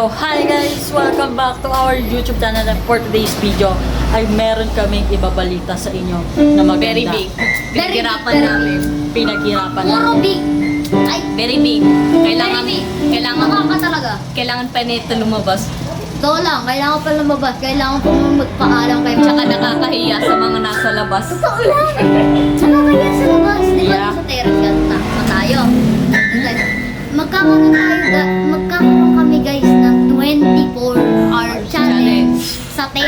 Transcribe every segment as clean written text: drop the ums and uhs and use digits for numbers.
So, hi guys! Welcome back to our YouTube channel. And for today's video, ay meron kaming ibabalita sa inyo na maganda. Very big. Pinaghirapan Very namin. Pinaghirapan Puro namin. big. Ay, Very big. Kailangan, very big. kailangan, Makaka talaga. kailangan pa nito lumabas. Ito lang, kailangan pa lumabas. Kailangan pa magpaalam kayo. Tsaka nakakahiya sa mga nasa labas. Totoo lang. Tsaka kaya sa labas. Di ba Yeah. sa terrace ganda pa tayo? Magkakaroon kami guys ng 24-hour challenge sa 10.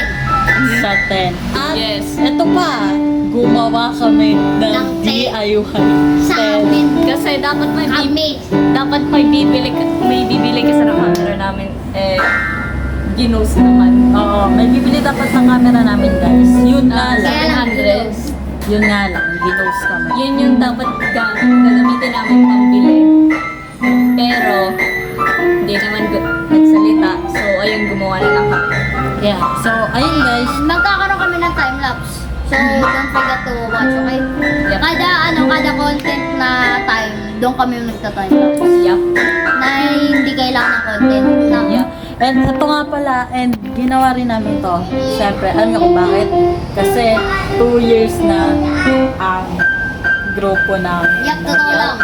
Sa 10. At Yes. ito pa, gumawa kami ng Ng 10. DIY. Sa 10. amin. Kasi dapat Kami. may bibili kasi ng camera namin. Ginos naman. Oo, may bibili dapat ng camera namin guys. Yun nga lang. Kaya lang 700. Yun nga lang, ginos kami. Yun yung dapat gagamitin namin pambili. Pero, hindi naman nagsalita. So, ayun, gumawa na lang kami. Yeah, so ayun guys. Magkakaroon kami ng time-lapse. So, don't forget to watch, okay? Yep. Kada content na time, doon kami yung nagta-time-lapse. Yup. Na hindi kailangan ng content lang. Yup. And ito nga pala, and ginawa rin namin to. Siyempre, alam niyo kung bakit? Kasi 2 years na ang grupo namin. Yak, totoo lang.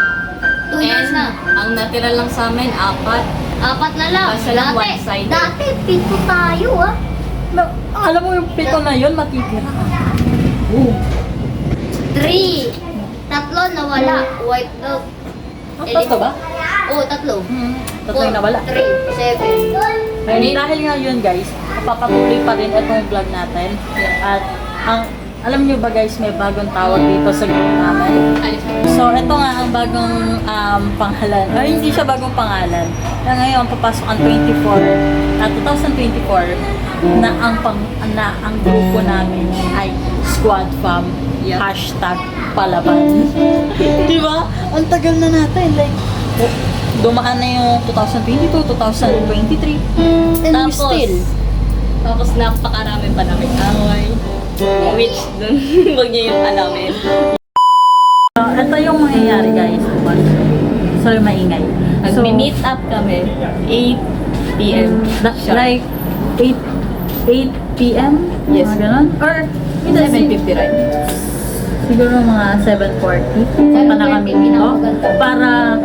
2 years And, na. ang natira lang sa amin, 4. 4 na lang. Kasi lang one-sided. Dati, 7 tayo ah. Alam mo yung pito na yun, matitira. 3. 3 nawala. Wipe out. Tatlo ba? Oo, 3. Tatlo yung nawala. 3, 7. And dahil nga yun guys, papatuloy pa rin itong vlog natin. At alam niyo ba guys, may bagong tawag dito sa group namin. So, ito nga ang bagong pangalan. Ay, hindi siya bagong pangalan. Kaya ngayon, papasok ang 2024 na ang grupo namin ay Squad Fam. Yep. Hashtag Palaban. Di ba? Ang tagal na natin. Like, dumaan na yung 2022, 2023. And we still. Tapos napakarami pa namin away. Which, dun, wag niyo yung alamin. Ito yung mangyayari guys. Sorry, maingay. So, Nag-meet up kami, 8 p.m. Sharp. like 8 p.m? Yes. Mga ganon? Or, hindi, 7:50 right? siguro mga 7:40. Pa na kami dito. Para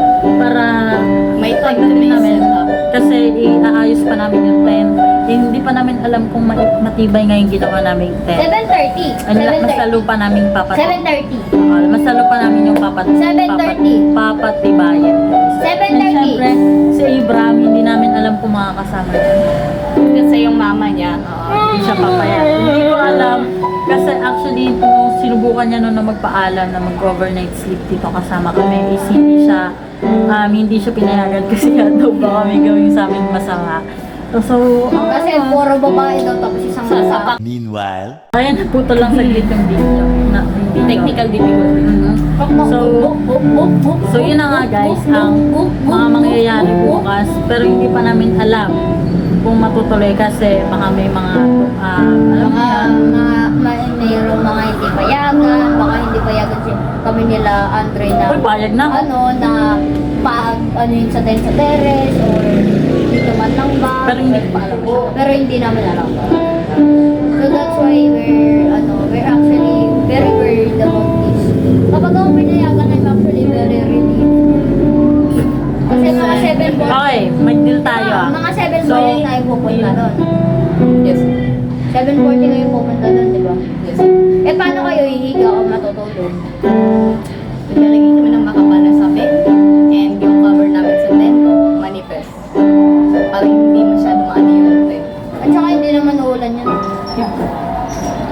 May time pagdating to may namin. set up. Kasi iaayos pa namin yung tent. Hindi pa namin alam kung matibay nga yung ginawa namin tent. 7:30. Mas lalo pa namin 7:30. mas lalo pa namin yung 7:30. papatibayan. And 7:30. syempre, si Abraham, hindi namin alam kung makakasama niya. Kasi yung mama niya, Hindi siya papayag. Hindi ko alam. Kasi actually, nung sinubukan niya noon na magpaalam na mag-overnight sleep dito kasama kami, is hindi siya pinayagan kasi nga daw ba kami gawin sa amin masama. So, Kasi puro babae daw tapos isang sasapak. Meanwhile, ayan, puto lang saglit yung video. Technical difficulty. So yun na nga guys, ang mga mangyayari bukas, pero hindi pa namin alam kung matutuloy kasi baka may mga alam mo yan, mayroong mga hindi payagan, baka hindi payagan kami nila Andre na uy, payag na. yun sa terrace or dito man lang ba. Pero hindi pa alam. Pero hindi namin alam. So that's why we're actually very worried about this. Kapag ako pinayagan, I'm actually very relieved. Kasi mga 7 boys. Okay, mag-deal tayo Mga 7 So, boys tayo pupunta doon. Yes. 7:40 kayo pupunta doon, di ba? Yes. Eh, paano kayo hihiga o matutulog? Naglalagay kami ng makapal na sabi. And yung cover namin sa tent, manifest. Para hindi masyado maano yung tent. At saka hindi naman uulan yan.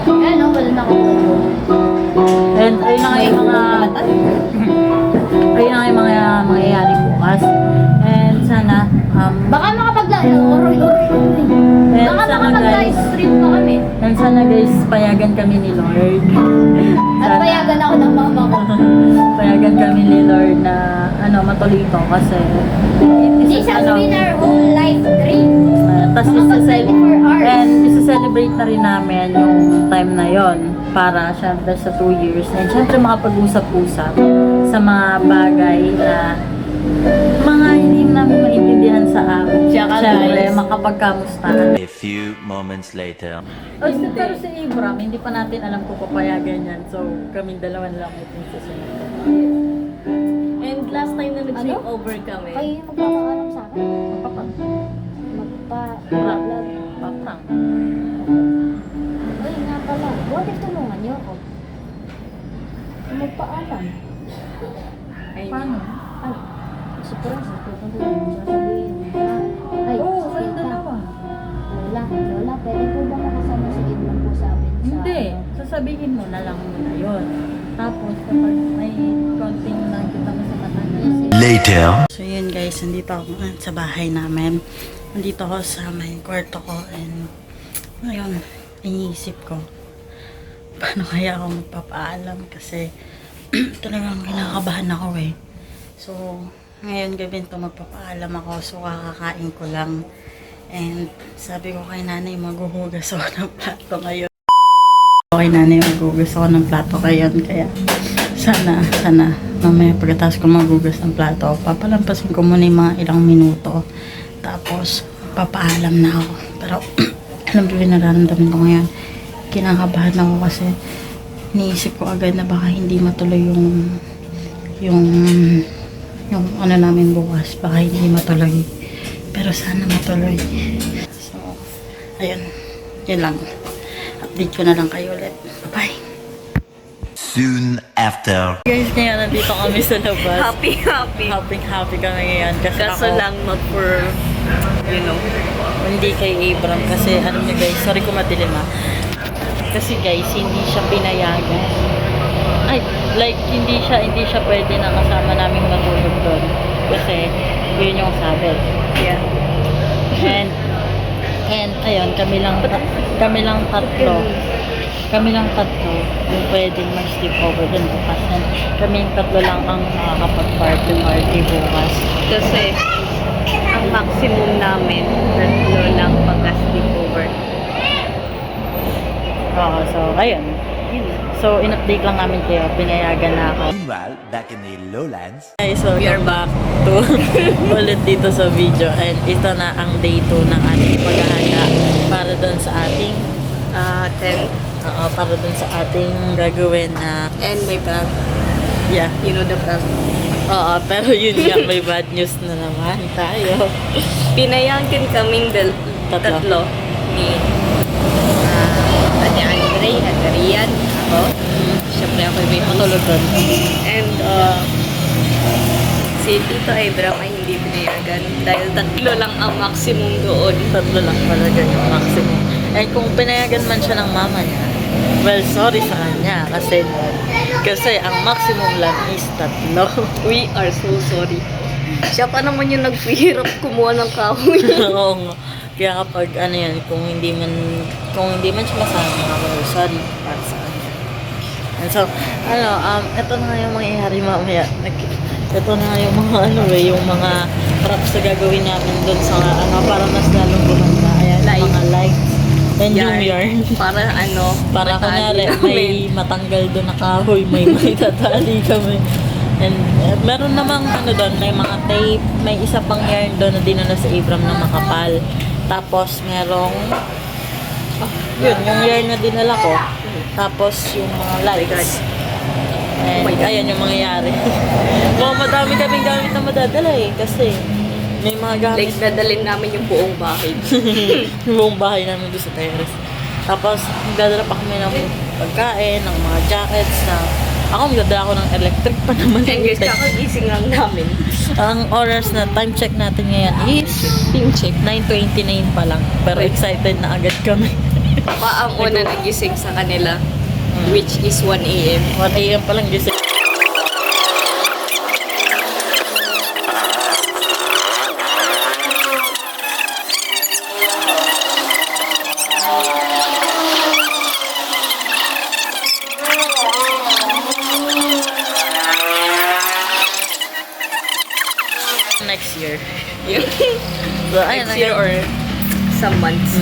Kaya no, wala na ako. And ayun na nga yung mga mangyayari bukas. And sana Baka makapag-live. and Baka sana makapag-live guys, stream pa kami. and sana guys payagan kami ni Lord. At payagan ako ng mama ko. Payagan kami ni Lord na matuloy ito kasi This has been our whole life dream. tas Mga 24 hours. and isa-celebrate na rin namin yung time na yon para syempre sa 2 years and syempre makapag-usap-usap sa mga bagay na mga hindi namin maintindihan sa amin. Tsaka Siyempre, guys. makapagkamustahan. A few moments later. Pero si Abram, hindi pa natin alam kung papayagan yan. So, kaming dalawan lang itong susunod. And last time na nag-sleep Ano? over kami. Kayo yung magpapaalam sa akin? Magpapang. Magpa-vlog. Papang. Ay, nga pala. What if tulungan niyo ako? Magpaalam. Ay, Paano? Ay, surprise. Pupunta lang. Sasabihin. Ay, Oo, kayo tita. dalawa. Lola, pwede po ba makasama si Ibram po sa amin? Sa, Hindi. ano? Sasabihin mo na lang muna yun. Tapos, kapag may konting nakita mo sa mata na Later. So yun guys, nandito ako ngayon sa bahay namin. Nandito ako sa may kwarto ko and ngayon, iniisip ko paano kaya ako magpapaalam kasi talagang kinakabahan ako eh. So, ngayon gabi ito magpapaalam ako so kakakain ko lang and sabi ko kay nanay maghuhugas ako ng plato ngayon. Okay nanay, maghuhugas ako ng plato ngayon kaya sana mamaya pagkatapos ko maghugas ng plato, papalampasin ko muna yung mga ilang minuto. Tapos, papaalam na ako. Pero, alam ko yung nararamdaman ko ngayon. Kinakabahan ako kasi iniisip ko agad na baka hindi matuloy yung ano namin bukas. Baka hindi matuloy. Pero sana matuloy. So, ayun. Yun lang. Update ko na lang kayo ulit. Bye! Soon after. Guys, ngayon nandito kami sa labas. happy. Happy kami ngayon. Kasi Kaso ako, lang not for, you know. hindi kay Abram. Kasi alam niyo guys, sorry kung madilim ha. Kasi guys, hindi siya pinayagan. Ay, like, hindi siya pwede na kasama namin matulog doon. Kasi, yun yung sabi. Yeah. And ayun, kami lang tatlo yung pwedeng mag-sleep over dun bukas. And kami yung tatlo lang ang nakakapag-party bukas. Kasi, ang maximum namin, 3 lang pagka-sleep over. Oo, so ayun. So, in-update lang namin kayo. Pinayagan na ako. Meanwhile, back in the lowlands. Okay, so We are back to ulit dito sa video. And ito na ang day 2 ng ating paghahanda para dun sa ating para dun sa ating gagawin na And may prank. yeah. You know the prank. Oo, pero yun nga, may bad news na naman tayo. Pinayagan kaming tatlo ni Ate Andre, Ate Rian, ako. Siyempre ako may matulog doon. And si Tito Abram ay hindi pinayagan dahil 3 lang ang maximum doon. Tatlo lang talaga yung maximum. Eh kung pinayagan man siya ng mama niya, well, sorry sa kanya kasi ang maximum lang is 3. We are so sorry. Siya pa naman yung nagpihirap kumuha ng kahoy. Oo nga. Kaya kapag ano yan, kung hindi man siya masama, well, sorry para sa kanya. And so, ito na nga yung mangyayari mamaya. Ito na nga yung mga yung mga props na gagawin namin dun sa para mas lalong gumanda. Ayan, Light. mga lights. And yung yarn. Para Para kunyari, matali may namin. matanggal doon na kahoy, may tatali kami. And meron namang doon, may mga tape, may isa pang yarn doon na dinala sa Abram na makapal. Tapos merong, yun, yung yarn na dinala ko. Tapos yung mga lights. And ayan yung mangyayari. Mga madami kaming gamit na madadala eh, kasi may mga gamit. Like, dadalhin namin yung buong bahay. Yung buong bahay namin doon sa terrace. Tapos, magdadala pa kami ng pagkain, ng mga jackets, ako magdadala ako ng electric pa naman. And guys, kakagising lang namin. Ang oras na time check natin ngayon is Team check. 9:29 pa lang. Pero excited na agad kami. Pa ang una nagising sa kanila, which is 1 a.m. 1 a.m. pa lang gising. Next year. So, ayun, Next year or some months.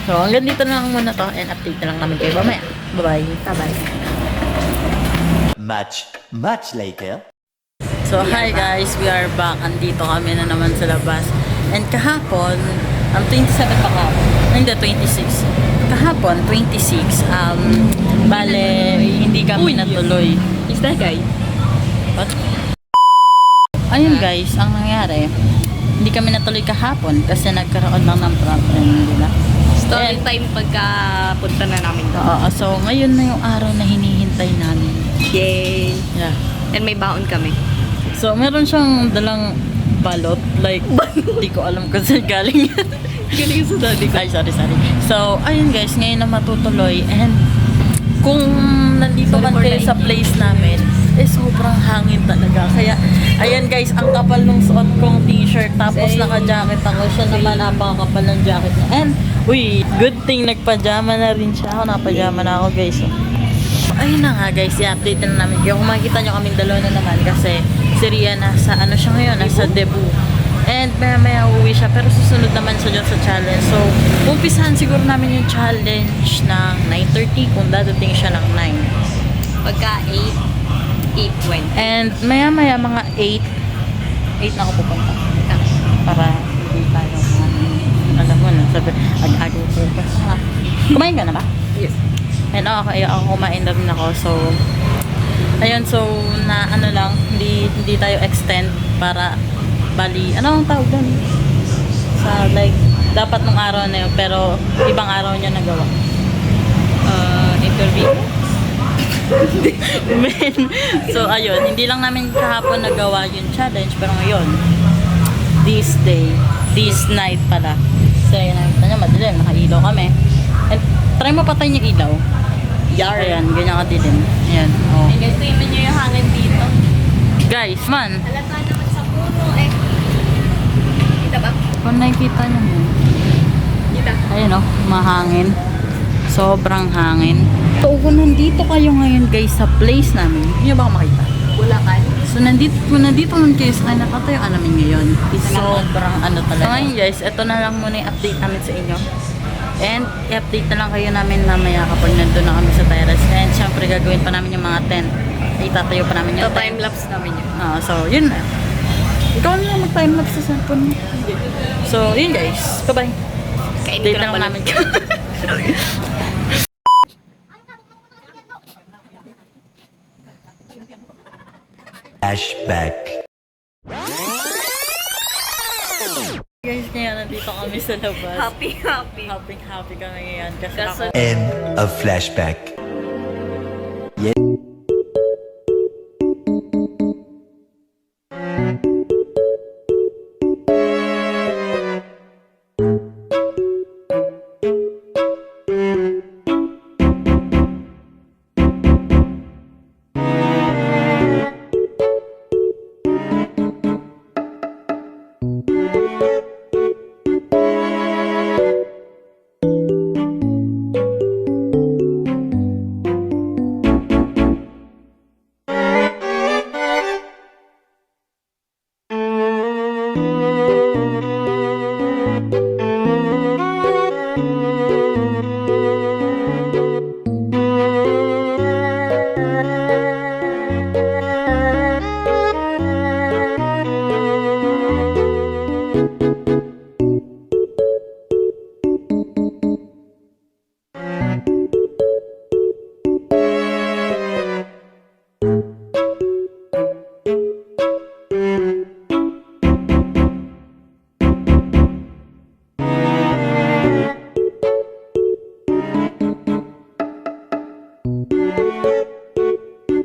So, hanggang dito na lang muna to and update na lang namin kayo mamaya. Bye-bye. Bye-bye. Much later. So, So, hi guys, we are back. Andito kami na naman sa labas. And kahapon, 27 pa kahapon. Hindi, 26. Kahapon, 26. Bale, hindi kami natuloy. Is that guy? What? Ayun guys, ang nangyari, hindi kami natuloy kahapon kasi nagkaroon lang ng problem, di ba? Story time pagka punta na namin doon. Oo, so ngayon na yung araw na hinihintay namin. Yay! Yeah. And may baon kami. So, meron siyang dalang balot. Like, hindi ko alam kung saan galing yan. Galing sa daddy ko. Ay, sorry. So, ayun guys, ngayon na matutuloy. And kung nandito man kayo sa place namin, sobrang hangin talaga. Kaya, ayan guys, ang kapal nung suot kong t-shirt. Tapos naka-jacket ako. Siya naman, napakakapal ng jacket niya. And, uy, good thing, nagpajama na rin siya. Ako, napajama na ako guys. So, ayun na nga guys, i-update na namin. Kung makikita nyo kaming dalawa na naman kasi si Ria nasa ano siya ngayon, nasa Cebu. And maya uwi siya pero susunod naman siya dyan sa challenge. So, umpisahan siguro namin yung challenge ng 9:30 kung dadating siya ng 9. Pagka 8:20. And maya mga 8 na ako pupunta. Para hindi tayo alam mo na, sabi, ag-agaw ko pa. Kumain ka na ba? Yes. And ako kumain na rin ako. So, ayun, so, na ano lang, hindi tayo extend para bali, ano ang tawag doon? Sa, like, dapat nung araw na yun, pero ibang araw niya nagawa. Interview? Men, so, ayun, hindi lang namin kahapon nagawa yung challenge, pero ngayon, this night pala. So, yun, nakita nyo, madilim, nakailaw kami. And, try mo patayin yung ilaw. Yar. Ayan, ganyan ka din. Ayan, oh. And guys, tingnan nyo yung hangin dito. Guys, man, Halata naman sa puno eh. Kita ba? kung nakikita nyo mo, Kita. ayun oh, mahangin. Sobrang hangin. So, kung nandito kayo ngayon guys sa place namin, hindi nyo ba makita? Bulacan. So, kung nandito man kayo sa kanya, nakatayuan namin ngayon. Sobrang ano talaga. So, ngayon guys, ito na lang muna yung update namin sa inyo. And, i-update na lang kayo namin mamaya kapag nandun na kami sa terrace. And, syempre, gagawin pa namin yung mga tent. Itatayo pa namin yung tent. time-lapse namin yun. So, yun na. Ikaw na lang mag-timelapse sa cellphone mo. So, yun guys. Bye-bye. Kainin Update ko na lang lang namin. namin. Flashback. Guys, ngayon nandito kami sa labas. Happy. Happy kami ngayon. Kasi Kaso- ako, End of flashback.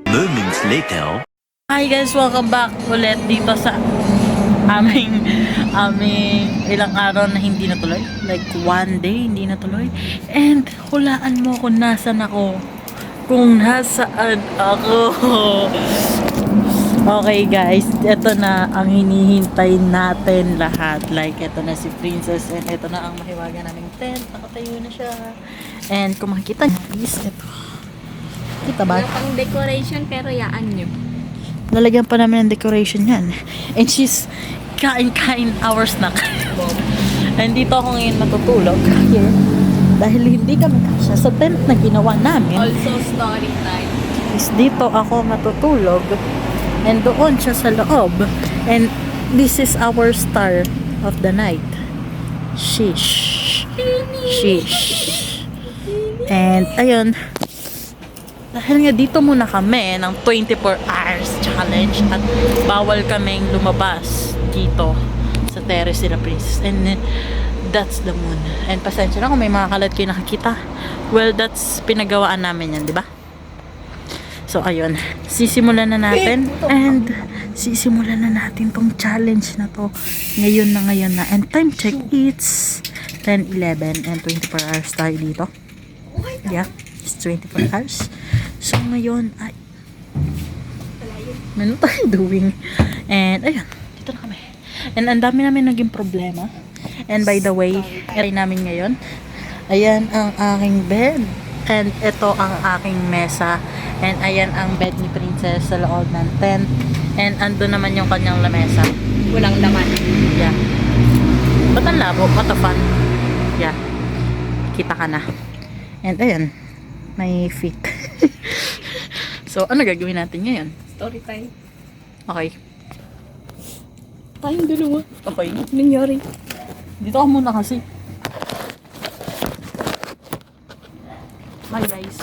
Moments later. hi guys, welcome back ulit dito sa aming ilang araw na hindi natuloy. Like, one day, hindi natuloy. And, hulaan mo kung nasan ako. Kung nasaan ako. Okay guys, ito na ang hinihintay natin lahat. Like, ito na si Princess and ito na ang mahiwaga naming tent. Nakatayo na siya. And kung makikita niyo, guys, ito. Kita ba? Wala pang decoration pero yaan nyo. Lalagyan pa namin ng decoration yan. And she's kain-kain our snack. And dito ako ngayon matutulog. Here. Dahil hindi kami kasya sa tent na ginawa namin. Also story time. Is dito ako matutulog. And doon siya sa loob. And this is our star of the night. Shish. Shish. And ayun. Dahil nga dito muna kami ng 24 hours challenge at bawal kaming lumabas dito sa terrace nila Princess. And that's the moon. And pasensya na kung may mga kalat kayo nakikita. Well, that's pinagawaan namin yan, di ba? So, ayun. Sisimulan na natin. And sisimulan na natin tong challenge na to. Ngayon na. And time check, it's 10:11 and 24 hours tayo dito. Yeah, it's 24 hours. So, ngayon ay ano tayo doing? And, ayun. Dito na kami. And ang dami namin naging problema. And by the way, ay namin ngayon. Ayan ang aking bed. And ito ang aking mesa. And ayan ang bed ni Princess sa loob ng tent. And ando naman yung kanyang lamesa. Walang laman. Yeah. Ba't ang labo? What a fun. Yeah. Kita ka na. And ayan. May feet. So, ano gagawin natin ngayon? Story time. Okay. Tayong dalawa. Okay. Nangyari. Dito ka muna kasi. Bye guys.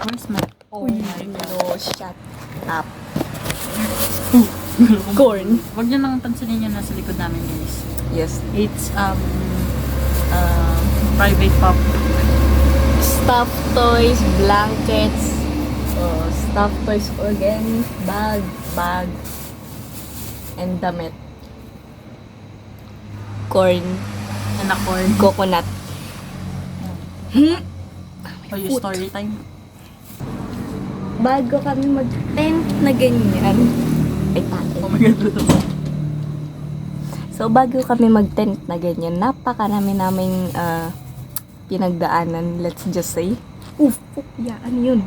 Where's my... Oh my gosh, shut up. Corn. Huwag nyo nang pansinin yung nasa likod namin guys. Yes. It's private pub. Stuffed toys, blankets, stuffed toys again, bag, and damit. Corn, And a corn. coconut. For your story time. Bago kami mag-tent na ganyan. Ay, Oh my god. So, bago kami mag-tent na ganyan, napakarami naming pinagdaanan, let's just say. Ano yun?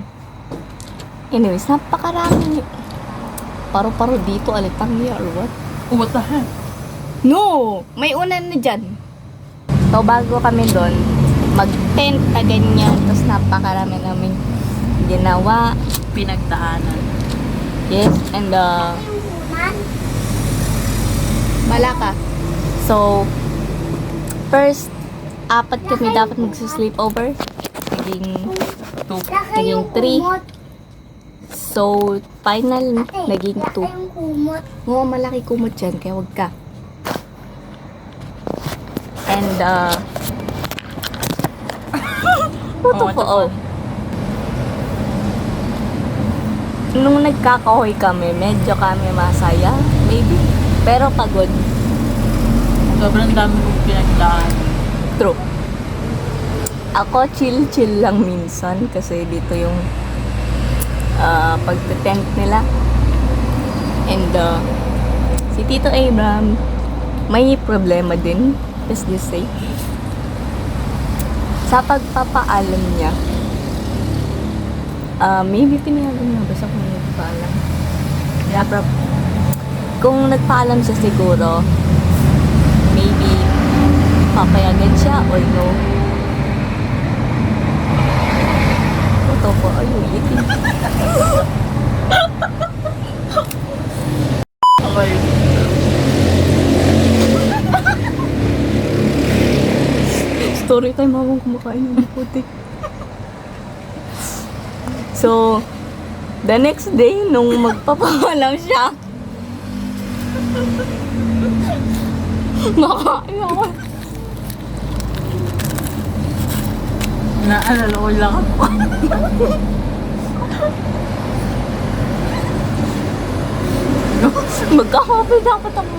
Anyways, napakarami. Paro-paro dito, alitangya or what? Oh, what the heck? No! May unan na dyan. So, bago kami doon, mag-tent na ganyan, tapos napakarami naming ginawa. Pinagdaanan. Yes, and Malaka. So, first, 4 kami dapat magsusleepover. Naging 3. So, final, naging 2. Oo, malaki kumot dyan, kaya wag ka. And, totoo. Nung nagkakahoy kami, medyo kami masaya, maybe. Pero pagod. Sobrang dami kong pinagdaanan. True. Ako, chill-chill lang minsan kasi dito yung pagte-tent nila. And si Tito Abram, may problema din, let's just say. Sa pagpapaalam niya, maybe pinayagan niya, basta kung nagpaalam. Yeah, kung nagpaalam siya siguro, maybe papayagan siya or no. Ito po, ayun, Okay. Story time habang kumakain ng putik. So, the next day, nung magpapaalam siya, makain ako. Naalala ko lang ako. Magkakape dapat ako.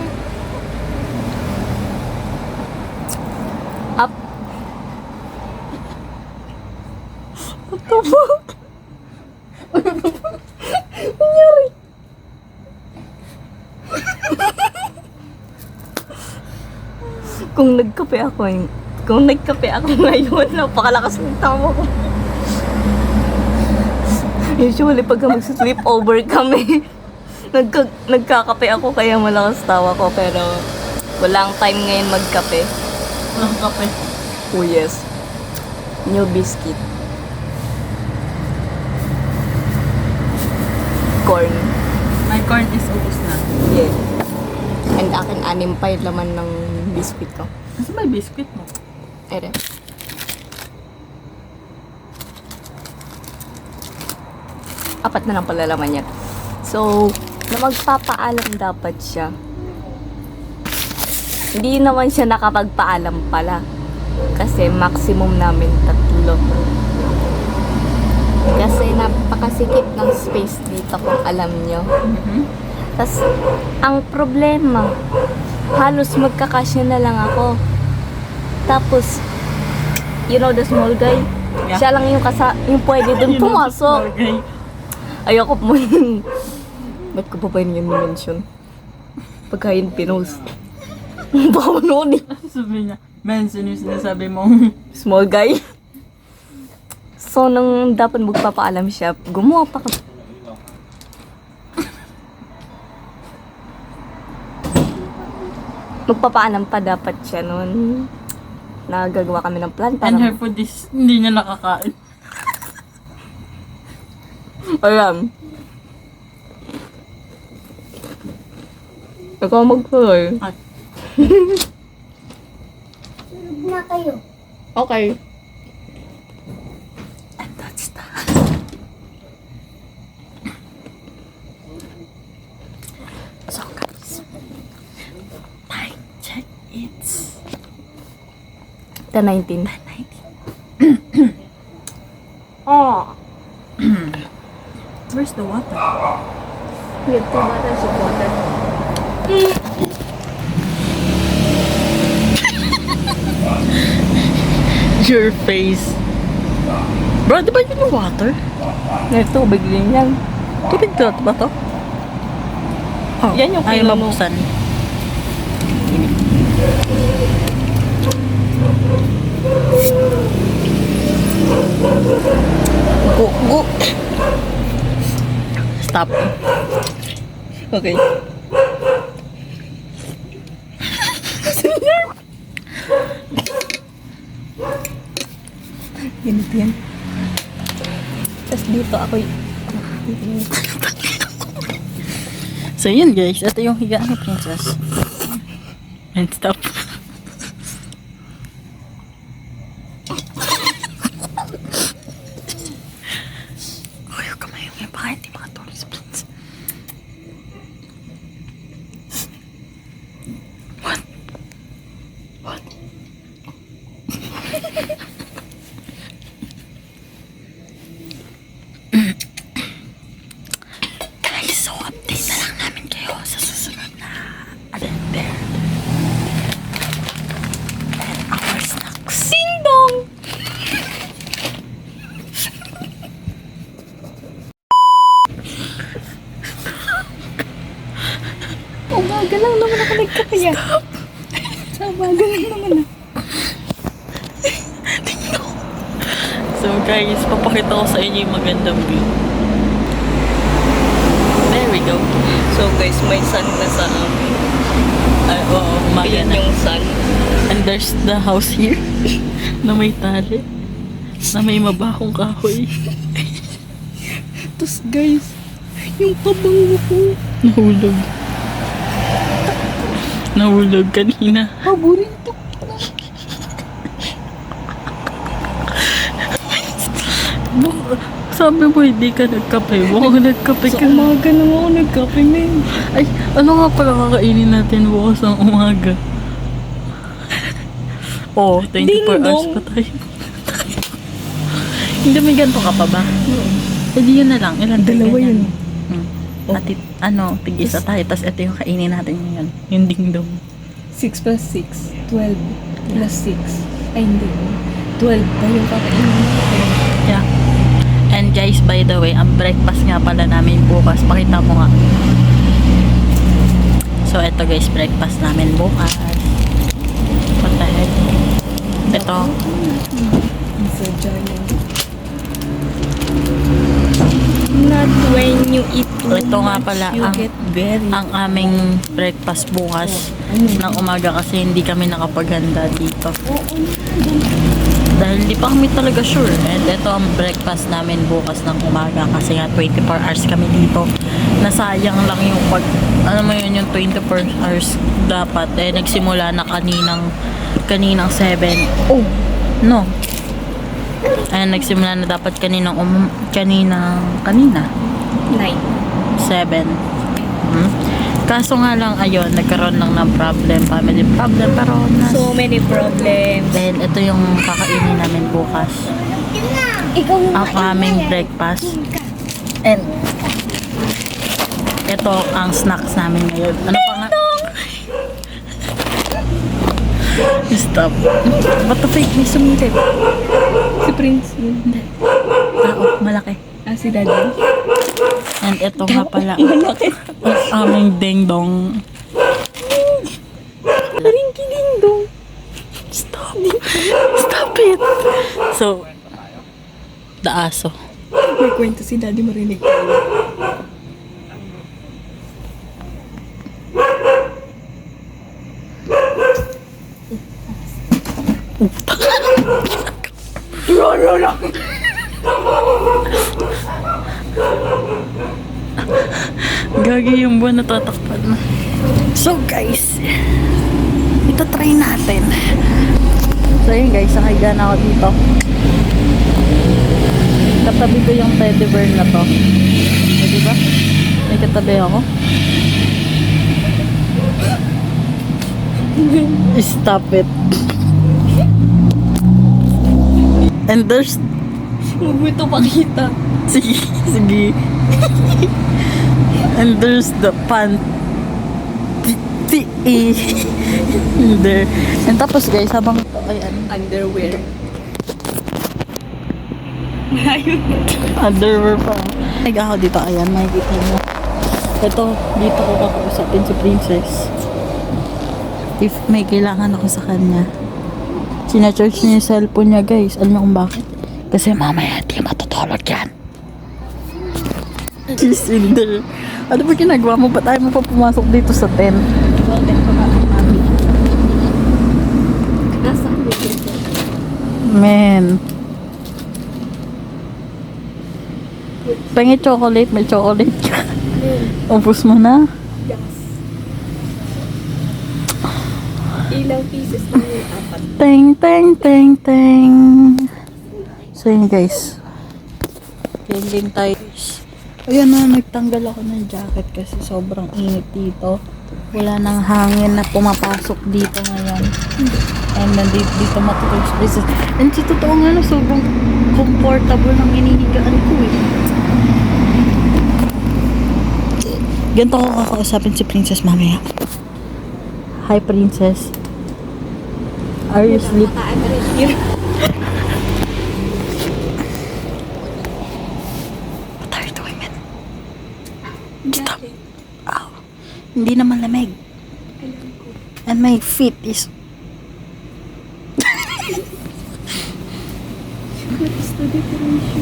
Up. What the fuck? Nangyari. Kung nagkape ako ngayon, napakalakas ng tawa ko. Usually, pagka mag-sleep over kami, nagkakape ako kaya malakas tawa ko. Pero, walang time ngayon magkape. Walang kape. Oh yes. New biscuit. Corn. May corn is ubos na. Yes. And akin, 6 pa yung laman ng biscuit ko. Nasa may biscuit mo? Ere. Apat na lang pala laman yan. So, na magpapaalam dapat siya. Hindi naman siya nakapagpaalam pala. Kasi maximum namin 3. Kasi napakasikip ng space dito kung alam nyo. Tas, ang problema, halos magkakasya na lang ako. Tapos, you know the small guy? Yeah. Siya lang yung yung pwede dun pumasok. Okay. Ayoko mo yun. Ba't ko pa ba yun mention? Pagka yun pinost. Baka manoon eh. Sabi niya, mention yung sinasabi mo. Small guy. So, nung dapat magpapaalam siya, gumawa pa ka. Magpapaalam pa dapat siya noon. Nagagawa kami ng plan para... And her food is, hindi niya nakakain. Alam. Ikaw mag-try. At, Tulog na kayo. Okay. and that's that. So guys, time check, it's The 19. 19. Oh. Where's the water? We have 2 bottles of water. Your face. Bro, di ba yun yung water? May tubig din yan. Tubig to ba to? Oh, Yan yung ay kailan mo. mabuksan. Go. Stop. Okay. Ganito yan. Tapos dito ako So yun guys, ito yung higaan ni Princess. And stop. Uy, huwag kamay yung baka hindi makatulog sa Princess. What? What? Guys, so update na lang namin kayo sa susunod na adventure. And our snacks. Ding dong! umaga lang naman ako nagkakaya. Sa umaga lang naman ako. So guys, papakita ko sa inyo yung magandang view. There we go. So guys, may sun na sa amin. Ay, oo, umaga Ayan na. yung sun. And there's the house here na may tali, na may mabahong kahoy. Tapos guys, yung pabango ko. Nahulog. Nahulog kanina. Habulin to. Sabi mo hindi ka nagkape. Baka nagkape Sa ka. umaga naman ako nagkape ngayon. Ay, ano nga pala kakainin natin bukas ng umaga? Oh, 24 Ding hours dong. pa tayo. Hindi may ganito ka pa ba? Hindi yun na lang. Ilan tayo Dalawa ganyan? yun. Atit, tig-isa tayo. Tapos ito yung kainin natin ngayon. Yung ding-dong. 6 plus 6, 12 plus 6. Ay, hindi. 12 pa yung kakainin natin. Yeah. And guys, by the way, ang breakfast nga pala namin bukas. Pakita mo nga. So, ito guys, breakfast namin bukas. What the heck? Ito. Sa giant. Not when you eat too Ito nga much, pala you ang, get very... ang aming breakfast bukas ng umaga kasi hindi kami nakapaghanda dito. Dahil hindi pa kami talaga sure. And ito ang breakfast namin bukas ng umaga kasi nga 24 hours kami dito. Nasayang lang yung pag, ano mo yun, yung 24 hours dapat. Eh, nagsimula na kaninang 7. Oh, no. And nagsimula na dapat kanina. 7. Kaso nga lang, ayun, nagkaroon lang ng problem, family problem, pero So many problems. then ito yung kakainin namin bukas. Ikaw yung Ang aming breakfast. And ito ang snacks namin ngayon. Ano pa nga? Stop. Ba't the fake may sumilip? Si Prince yun. Tao, malaki. Si Daddy. And ito nga pala. Ang aming ding-dong. Rinky Ding Dong. Stop. Stop it. So, the aso. May kwento si Daddy, marinig tayo. Gagi yung buwan na tatakpan na. So guys, ito try natin. So yun guys, nakahiga na ako dito. Katabi ko yung teddy bear na to. O, diba? May katabi ako. Stop it. And there's... Huwag mo ito pakita. Sige, sige. And there's the pan there. And tapos guys, habang ayan, Underwear. underwear pa. Nag ako dito, ayan, makikita mo. Ito, dito ko kakausapin si Princess. If may kailangan ako sa kanya. Sina-charge niya yung cellphone niya guys. Alam niyo kung bakit? Kasi mamaya hindi matutulog yan. She's in there. Ano ba ginagawa mo? Ba't ayaw mo pa pumasok dito sa tent? Nasa ang bibig ko. Man. Pengi chocolate, may chocolate ka. Ubus mo na. Yes. Ilang pieces na yung 4. Teng, teng, teng, teng. So yun guys. Yan din tayo. Ayan na, nagtanggal ako ng jacket kasi sobrang init dito. Wala nang hangin na pumapasok dito ngayon. And nandito dito matutulog sa places. And si totoo nga na, sobrang comfortable ng inihigaan ko eh. Ganito ko kakausapin si Princess mamaya. Hi Princess. Are you sleep? What are you doing, man? Stop. Ow. Hindi naman lamig. And my feet is...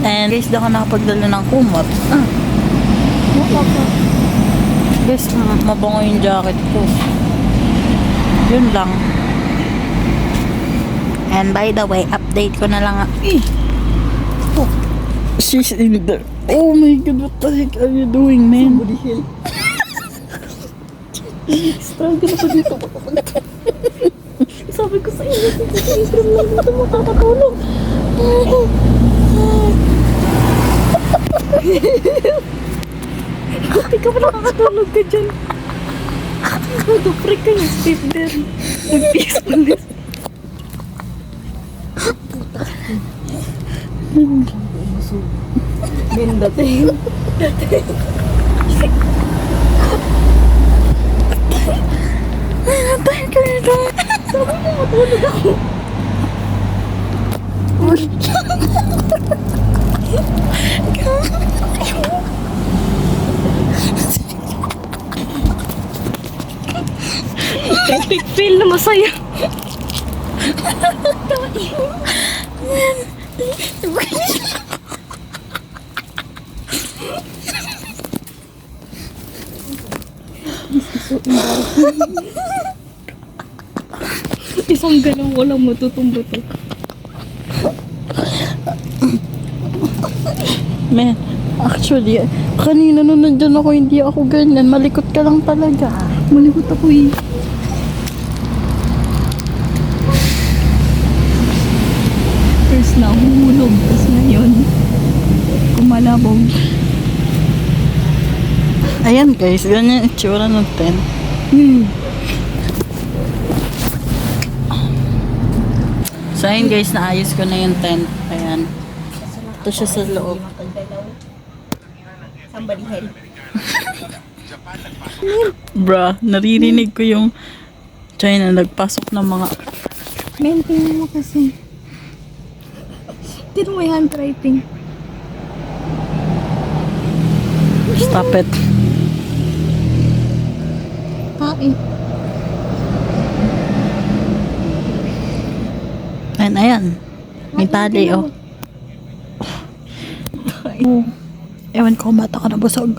And guys, di ako nakapagdala ng kumot. Guys, mabango yung jacket ko. Yun lang. And by the way, update ko na lang. Oh, she's in there. Oh my god, what the heck are you doing, man? Somebody help. Struggle ako dito. Sabi ko sa inyo, hindi lang dito makakatulog. Hindi ka pa nakakatulog ka dyan. Mag-freak ka yung step there. Mag-peacefulness. Men, dating. Natay ka nito. Sabi mo, matulog ako. Epic fail na masaya. Isang galaw walang matutumbo to. Men, actually, kanina nung nandyan ako, hindi ako ganyan. Malikot ka lang talaga. Malikot ako eh. First na humulog, tapos ngayon, kumalabog. Ayan guys, ganyan yung itsura ng tent. So ayun guys, naayos ko na yung tent. Ayan. Ito siya sa loob. Somebody help. Bruh, naririnig ko yung China nagpasok ng mga... Maintain mo kasi. Tiro mo yung handwriting. Stop it. Kain. Ayan. May tali, oh. Ewan ko, bata ka na busog.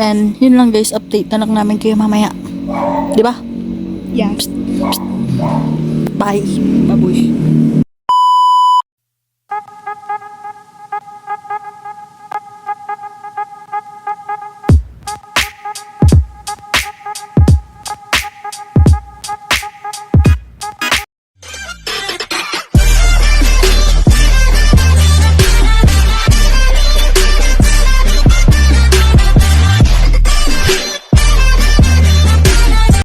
And, yun lang guys, update na lang namin kayo mamaya. Di ba? Yeah. Bye. Babush.